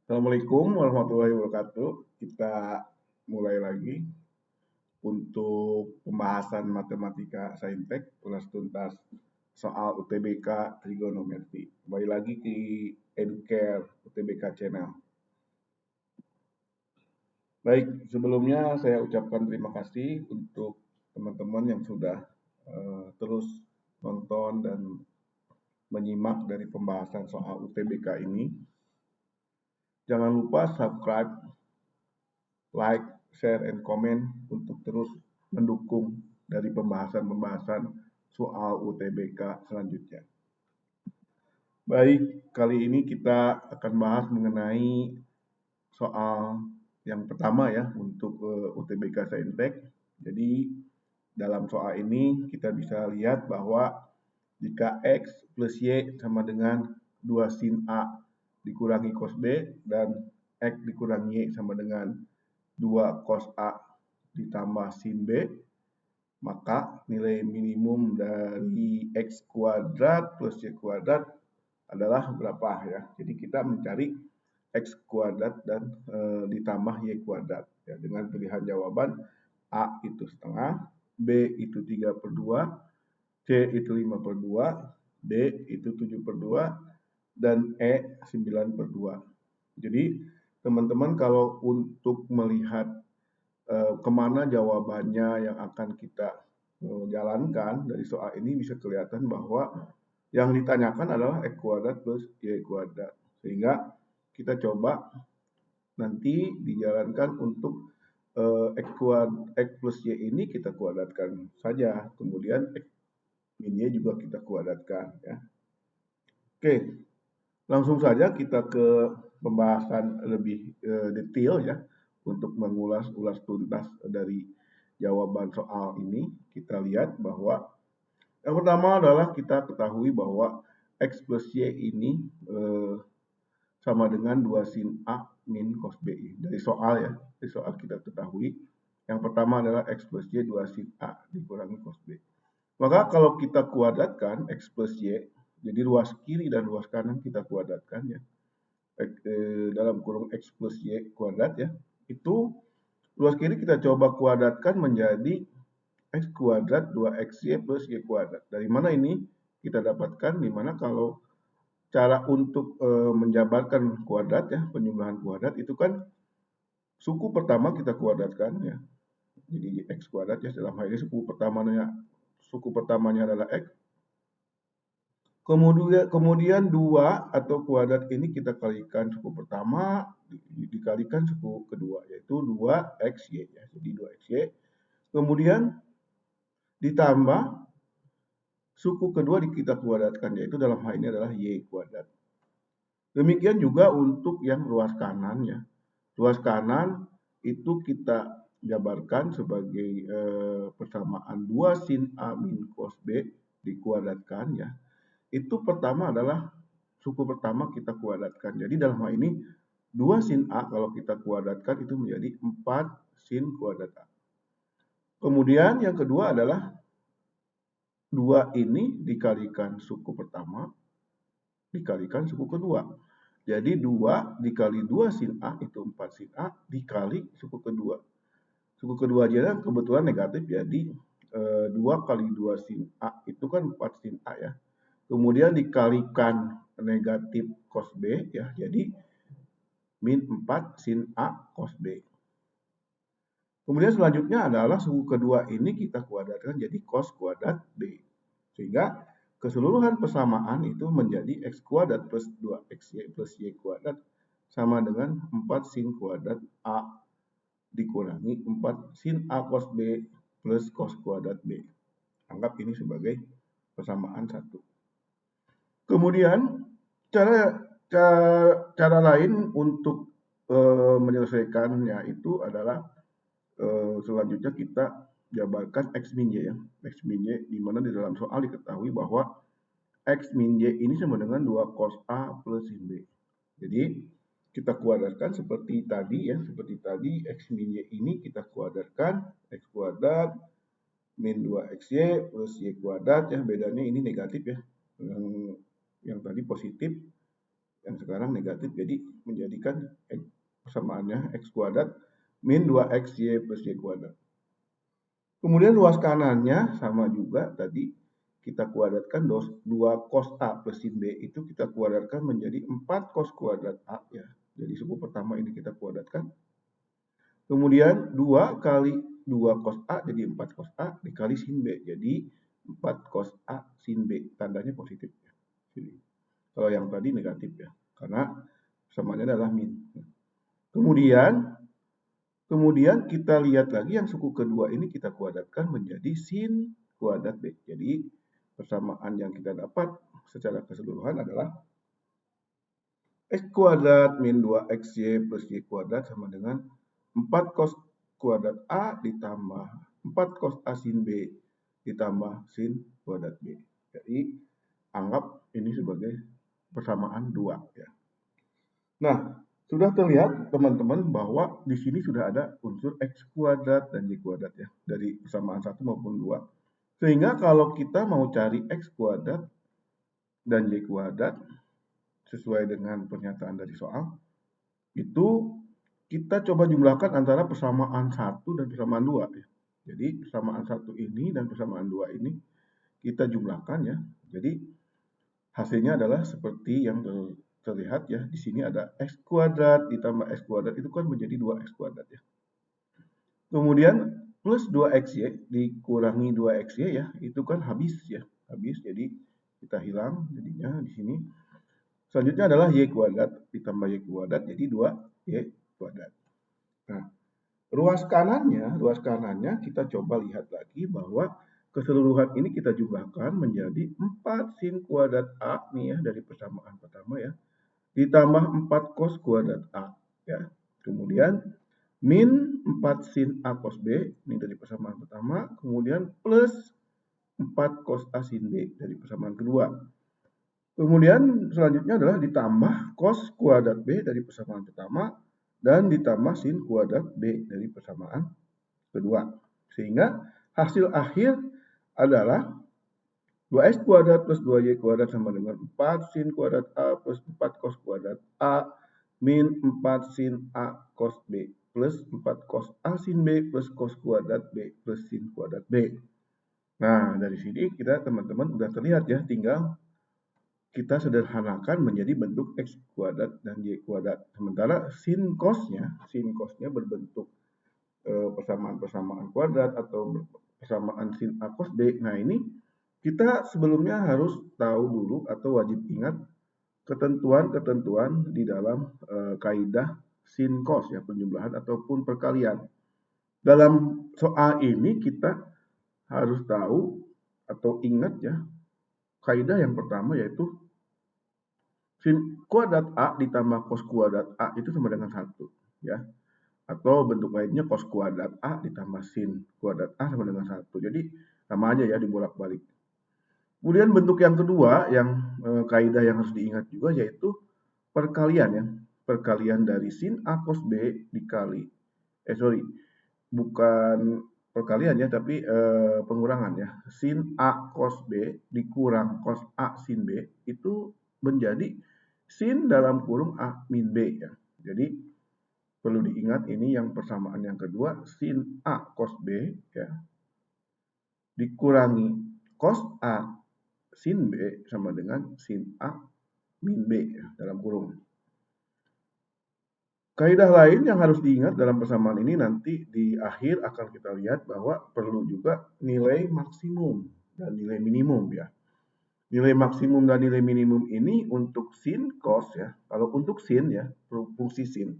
Assalamualaikum warahmatullahi wabarakatuh. Kita mulai lagi untuk pembahasan matematika saintek kelas tuntas soal UTBK trigonometri. Kembali lagi di Educare UTBK Channel. Baik, sebelumnya saya ucapkan terima kasih untuk teman-teman yang sudah terus nonton dan menyimak dari pembahasan soal UTBK ini. Jangan lupa subscribe, like, share, and comment untuk terus mendukung dari pembahasan-pembahasan soal UTBK selanjutnya. Baik, kali ini kita akan bahas mengenai soal yang pertama ya untuk UTBK Saintek. Jadi dalam soal ini kita bisa lihat bahwa jika X plus Y sama dengan 2 sin A dikurangi cos B dan X dikurangi Y sama dengan 2 cos A ditambah sin B, maka nilai minimum dari X kuadrat plus Y kuadrat adalah berapa ya. Jadi kita mencari X kuadrat dan ditambah Y kuadrat ya, dengan pilihan jawaban A itu setengah, B itu 3/2, C itu 5/2, D itu 7/2, dan E 9/2. Jadi teman-teman kalau untuk melihat kemana jawabannya yang akan kita jalankan dari soal ini bisa kelihatan bahwa yang ditanyakan adalah X kuadrat plus Y kuadrat. Sehingga kita coba nanti dijalankan untuk X plus Y ini kita kuadratkan saja. Kemudian X min Y juga kita kuadratkan ya. Oke, langsung saja kita ke pembahasan lebih detail ya untuk mengulas tuntas dari jawaban soal ini. Kita lihat bahwa yang pertama adalah kita ketahui bahwa X plus Y ini sama dengan 2 sin A min cos B. Dari soal ya, dari soal kita ketahui. Yang pertama adalah X plus Y 2 sin A dikurangi cos B. Maka kalau kita kuadratkan X plus Y, jadi ruas kiri dan ruas kanan kita kuadratkan ya. Dalam kurung X plus Y kuadrat ya. Itu ruas kiri kita coba kuadratkan menjadi X kuadrat 2XY plus Y kuadrat. Dari mana ini kita dapatkan? Dimana kalau cara untuk menjabarkan kuadrat ya, penjumlahan kuadrat itu kan suku pertama kita kuadratkan ya. Jadi X kuadrat ya, dalam hal ini suku pertamanya adalah X. Kemudian 2 atau kuadrat ini kita kalikan suku pertama dikalikan suku kedua, yaitu 2XY ya. Jadi 2XY. Kemudian ditambah suku kedua kita kuadratkan, yaitu dalam hal ini adalah Y kuadrat. Demikian juga untuk yang ruas kanan ya. Ruas kanan itu kita jabarkan sebagai persamaan 2 sin A min cos B dikuadratkan ya. Itu pertama adalah suku pertama kita kuadratkan. Jadi dalam hal ini 2 sin A kalau kita kuadratkan itu menjadi 4 sin kuadrat A. Kemudian yang kedua adalah 2 ini dikalikan suku pertama dikalikan suku kedua. Jadi 2 dikali 2 sin A itu 4 sin A dikali suku kedua. Suku kedua aja kebetulan negatif, jadi 2 kali 2 sin A itu kan 4 sin A ya. Kemudian dikalikan negatif cos B ya, jadi min 4 sin A cos B. Kemudian selanjutnya adalah suku kedua ini kita kuadratkan jadi cos kuadrat B. Sehingga keseluruhan persamaan itu menjadi X kuadrat plus 2XY plus Y kuadrat sama dengan 4 sin kuadrat A dikurangi 4 sin A cos B plus cos kuadrat B. Anggap ini sebagai persamaan 1. Kemudian cara lain untuk menyelesaikannya itu adalah selanjutnya kita jabarkan X min Y ya. X min Y di mana di dalam soal diketahui bahwa X min Y ini sama dengan 2 cos A plus sin B. Jadi kita kuadratkan seperti tadi ya, seperti tadi X min Y ini kita kuadratkan X kuadrat min 2XY plus Y kuadrat ya, bedanya ini negatif ya. Yang tadi positif, yang yang sekarang negatif, jadi menjadikan persamaannya X kuadrat min 2XY plus Y kuadrat. Kemudian ruas kanannya sama juga tadi, kita kuadratkan 2 cos A plus sin B itu kita kuadratkan menjadi 4 cos kuadrat A ya. Jadi suku pertama ini kita kuadratkan. Kemudian 2 kali 2 cos A jadi 4 cos A dikali sin B. Jadi 4 cos A sin B. Tandanya positif. Jadi, kalau yang tadi negatif ya. Karena samaannya adalah min. Kemudian kita lihat lagi yang suku kedua ini kita kuadratkan menjadi sin kuadrat B. Jadi persamaan yang kita dapat secara keseluruhan adalah X kuadrat min 2XY plus Y kuadrat sama dengan 4 cos kuadrat A ditambah 4 cos A sin B ditambah sin kuadrat B. Jadi anggap ini sebagai persamaan 2 ya. Nah, sudah terlihat teman-teman bahwa di sini sudah ada unsur X kuadrat dan Y kuadrat ya, dari persamaan 1 maupun 2. Sehingga kalau kita mau cari X kuadrat dan Y kuadrat sesuai dengan pernyataan dari soal, itu kita coba jumlahkan antara persamaan 1 dan persamaan 2 ya. Jadi persamaan 1 ini dan persamaan 2 ini kita jumlahkan ya. Jadi hasilnya adalah seperti yang terlihat ya. Di sini ada X kuadrat ditambah X kuadrat itu kan menjadi 2X kuadrat ya. Kemudian plus 2XY dikurangi 2XY ya, itu kan habis ya. Habis, jadi kita hilang jadinya di sini. Selanjutnya adalah Y kuadrat ditambah Y kuadrat jadi 2Y kuadrat. Nah, ruas kanannya kita coba lihat lagi bahwa keseluruhan ini kita jumlahkan menjadi 4 sin kuadrat A nih ya dari persamaan pertama ya. Ditambah 4 cos kuadrat A ya. Kemudian min 4 sin A cos B ini dari persamaan pertama, kemudian plus 4 cos A sin B dari persamaan kedua. Kemudian selanjutnya adalah ditambah cos kuadrat B dari persamaan pertama dan ditambah sin kuadrat B dari persamaan kedua. Sehingga hasil akhir adalah 2x kuadrat plus 2y kuadrat sama dengan 4 sin kuadrat A plus 4 cos kuadrat A min 4 sin A cos B plus 4 cos A sin B plus cos kuadrat B plus sin kuadrat B. Nah, dari sini kita teman-teman udah terlihat ya, tinggal kita sederhanakan menjadi bentuk X kuadrat dan Y kuadrat. Sementara sin cosnya berbentuk persamaan-persamaan kuadrat atau persamaan sin A cos B. Nah, ini kita sebelumnya harus tahu dulu atau wajib ingat ketentuan-ketentuan di dalam kaidah sin cos ya, penjumlahan ataupun perkalian. Dalam soal ini kita harus tahu atau ingat ya, kaidah yang pertama yaitu sin kuadrat A ditambah cos kuadrat A itu sama dengan 1 ya. Atau bentuk lainnya cos kuadrat A ditambah sin kuadrat A sama dengan 1. Jadi sama aja ya, dibolak-balik. Kemudian bentuk yang kedua yang kaidah yang harus diingat juga yaitu perkalian ya. Perkalian dari sin A cos B dikali bukan perkalian ya, tapi pengurangan ya. Sin A cos B dikurang cos A sin B itu menjadi sin dalam kurung A min B ya. Jadi perlu diingat ini yang persamaan yang kedua, sin A cos B ya dikurangi cos A sin B sama dengan sin A min B ya, dalam kurung. Kaidah lain yang harus diingat dalam persamaan ini nanti di akhir akan kita lihat bahwa perlu juga nilai maksimum dan nilai minimum ya. Nilai maksimum dan nilai minimum ini untuk sin cos ya. Kalau untuk sin ya, fungsi sin.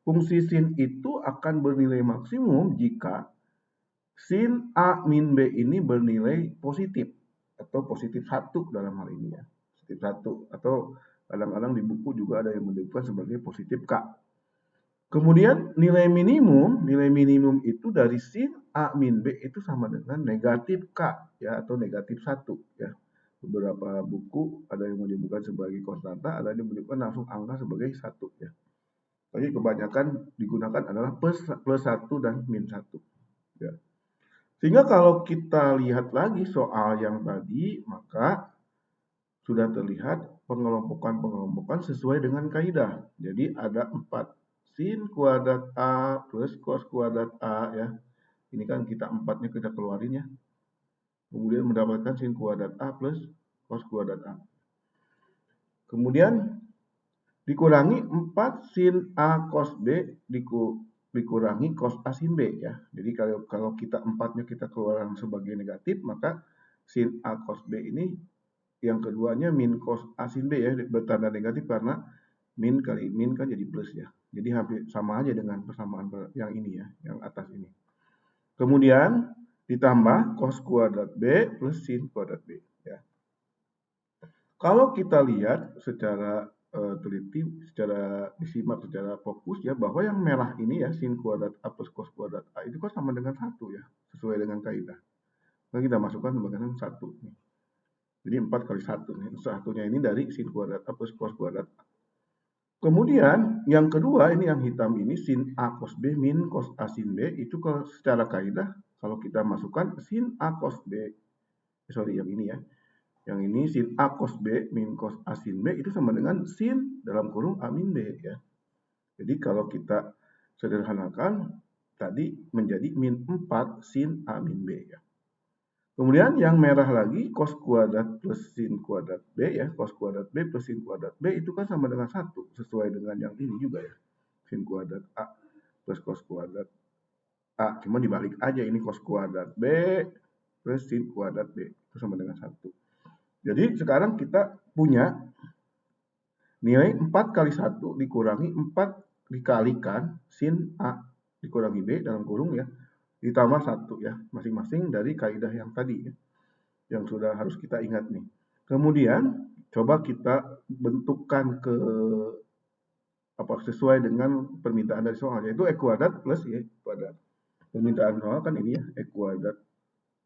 Fungsi sin itu akan bernilai maksimum jika sin A min B ini bernilai positif atau positif 1 dalam hal ini ya. Positif 1 atau kadang-kadang di buku juga ada yang menyebutkan sebagai positif K. Kemudian nilai minimum itu dari sin A min B itu sama dengan negatif K ya, atau negatif 1 ya. Beberapa buku ada yang menyebutkan sebagai konstanta, ada yang menyebutkan langsung angka sebagai 1 ya. Tapi kebanyakan digunakan adalah plus 1 dan min 1 ya. Sehingga kalau kita lihat lagi soal yang tadi, maka sudah terlihat pengelompokan sesuai dengan kaidah. Jadi ada 4 sin kuadrat A plus cos kuadrat A ya. Ini kan kita 4-nya kita keluarin ya. Kemudian mendapatkan sin kuadrat A plus cos kuadrat A. Kemudian dikurangi 4 sin A cos B dikurangi cos A sin B ya. Jadi kalau kita 4-nya kita keluarkan sebagai negatif, maka sin A cos B ini yang keduanya min cos A sin B ya, bertanda negatif karena min kali min kan jadi plus ya. Jadi hampir sama aja dengan persamaan yang ini ya, yang atas ini. Kemudian ditambah cos kuadrat B plus sin kuadrat B ya. Kalau kita lihat secara teliti, secara disimak secara fokus ya, bahwa yang merah ini ya sin kuadrat A plus cos kuadrat A itu kan sama dengan 1 ya, sesuai dengan kaidah. Nah, kita masukkan sebagai 1 nih. Jadi 4 kali 1 nih. Satunya ini dari sin kuadrat A plus cos kuadrat A. Kemudian yang kedua ini yang hitam ini sin A cos B min cos A sin B itu kalau secara kaidah kalau kita masukkan sin A cos B, sorry yang ini ya. Yang ini sin A cos B min cos A sin B itu sama dengan sin dalam kurung A min B ya. Jadi kalau kita sederhanakan tadi menjadi min 4 sin A min B ya. Kemudian yang merah lagi cos kuadrat plus sin kuadrat B ya, cos kuadrat B plus sin kuadrat B itu kan sama dengan 1, sesuai dengan yang ini juga ya. Sin kuadrat A plus cos kuadrat A, cuma dibalik aja ini cos kuadrat B plus sin kuadrat B itu sama dengan 1. Jadi sekarang kita punya nilai 4 kali 1 dikurangi 4 dikalikan sin A dikurangi B dalam kurung ya, ditambah 1 ya, masing-masing dari kaidah yang tadi ya, yang sudah harus kita ingat nih. Kemudian coba kita bentukkan ke sesuai dengan permintaan dari soal, yaitu E kuadrat plus Y kuadrat. Permintaan soal kan ini ya, E kuadrat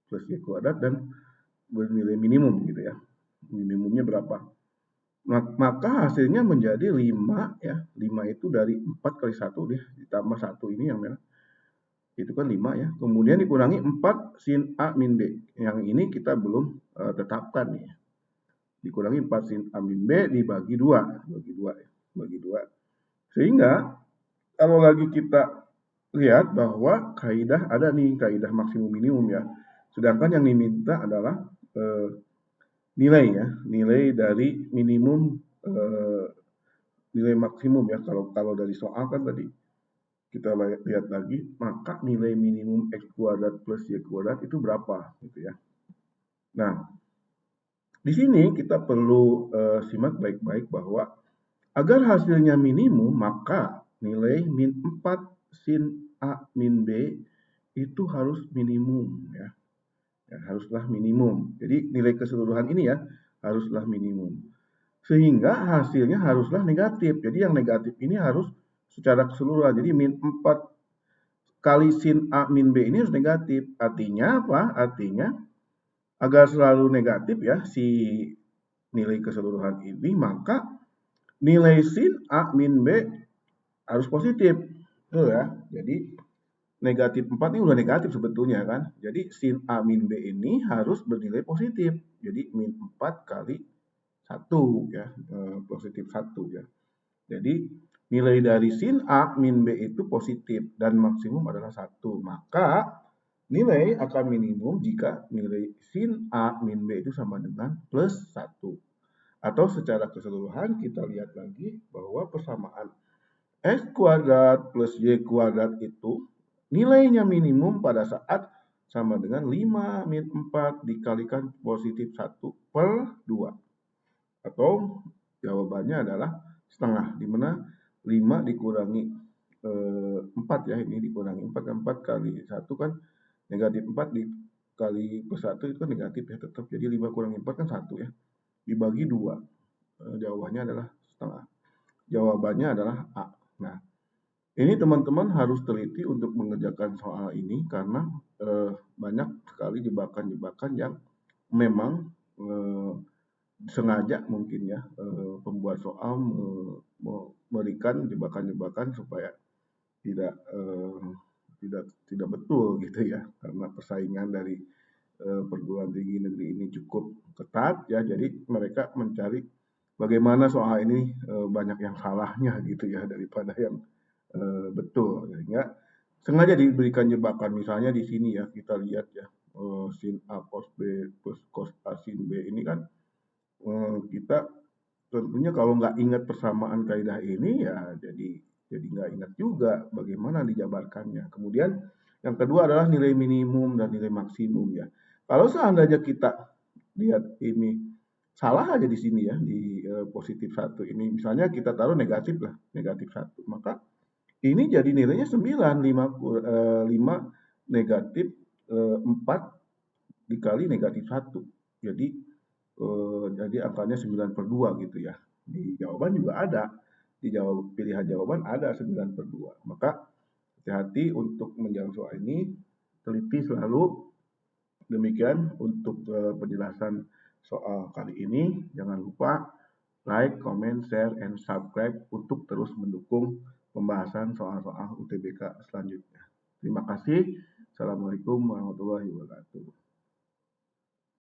plus Y kuadrat dan bernilai minimum gitu ya. Minimumnya berapa? Maka hasilnya menjadi 5 ya. 5 itu dari 4 kali 1 deh, ditambah 1 ini yang merah. Itu kan 5 ya. Kemudian dikurangi 4 sin A min B. Yang ini kita belum tetapkan nih. Dikurangi 4 sin A min B dibagi 2. Bagi 2. Sehingga kalau lagi kita lihat bahwa kaidah ada nih, kaidah maksimum minimum ya. Sedangkan yang diminta adalah nilai ya, nilai dari minimum nilai maksimum ya. Kalau dari soal kan tadi kita lihat lagi, maka nilai minimum X kuadrat plus Y kuadrat itu berapa gitu ya. Nah, di sini kita perlu simak baik-baik bahwa agar hasilnya minimum, maka nilai min 4 sin A min B itu harus minimum ya. Haruslah minimum. Jadi nilai keseluruhan ini ya haruslah minimum. Sehingga hasilnya haruslah negatif. Jadi yang negatif ini harus secara keseluruhan. Jadi min 4 kali sin A min B ini harus negatif. Artinya apa? Artinya agar selalu negatif ya si nilai keseluruhan ini, maka nilai sin A min B harus positif. Tuh ya. Jadi negatif 4 ini udah negatif sebetulnya kan. Jadi sin A min B ini harus bernilai positif. Jadi min 4 kali 1 ya, positif 1 ya. Jadi nilai dari sin A min B itu positif dan maksimum adalah 1. Maka nilai akan minimum jika nilai sin A min B itu sama dengan plus 1. Atau secara keseluruhan kita lihat lagi bahwa persamaan X kuadrat plus Y kuadrat itu nilainya minimum pada saat sama dengan 5 min 4 dikalikan positif 1 per 2. Atau jawabannya adalah setengah, di mana 5 dikurangi 4 ya, ini dikurangi 4 kan 4 kali 1 kan negatif 4 dikali plus 1 itu kan negatif ya tetap. Jadi 5 kurangi 4 kan 1 ya. Dibagi 2. Jawabannya adalah setengah. Jawabannya adalah A. Nah, ini teman-teman harus teliti untuk mengerjakan soal ini karena banyak sekali jebakan-jebakan yang memang sengaja mungkin ya pembuat soal memberikan jebakan-jebakan supaya tidak betul gitu ya, karena persaingan dari perguruan tinggi negeri ini cukup ketat ya, jadi mereka mencari bagaimana soal ini banyak yang salahnya gitu ya daripada yang betul. Sehingga sengaja diberikan jebakan misalnya di sini ya kita lihat ya sin A cos B plus cos A sin B ini kan kita tentunya kalau nggak ingat persamaan kaidah ini ya jadi nggak ingat juga bagaimana dijabarkannya. Kemudian yang kedua adalah nilai minimum dan nilai maksimum ya. Kalau seandainya kita lihat ini salah aja di sini ya di positif satu ini, misalnya kita taruh negatif lah, negatif satu, maka ini jadi nilainya 9, 5 negatif 4 dikali negatif satu. Jadi angkanya 9/2 gitu ya. Di jawaban juga ada. Di pilihan jawaban ada 9/2. Maka hati-hati untuk menjawab soal ini. Teliti selalu. Demikian untuk penjelasan soal kali ini. Jangan lupa like, comment, share, and subscribe untuk terus mendukung pembahasan soal-soal UTBK selanjutnya. Terima kasih. Assalamualaikum warahmatullahi wabarakatuh.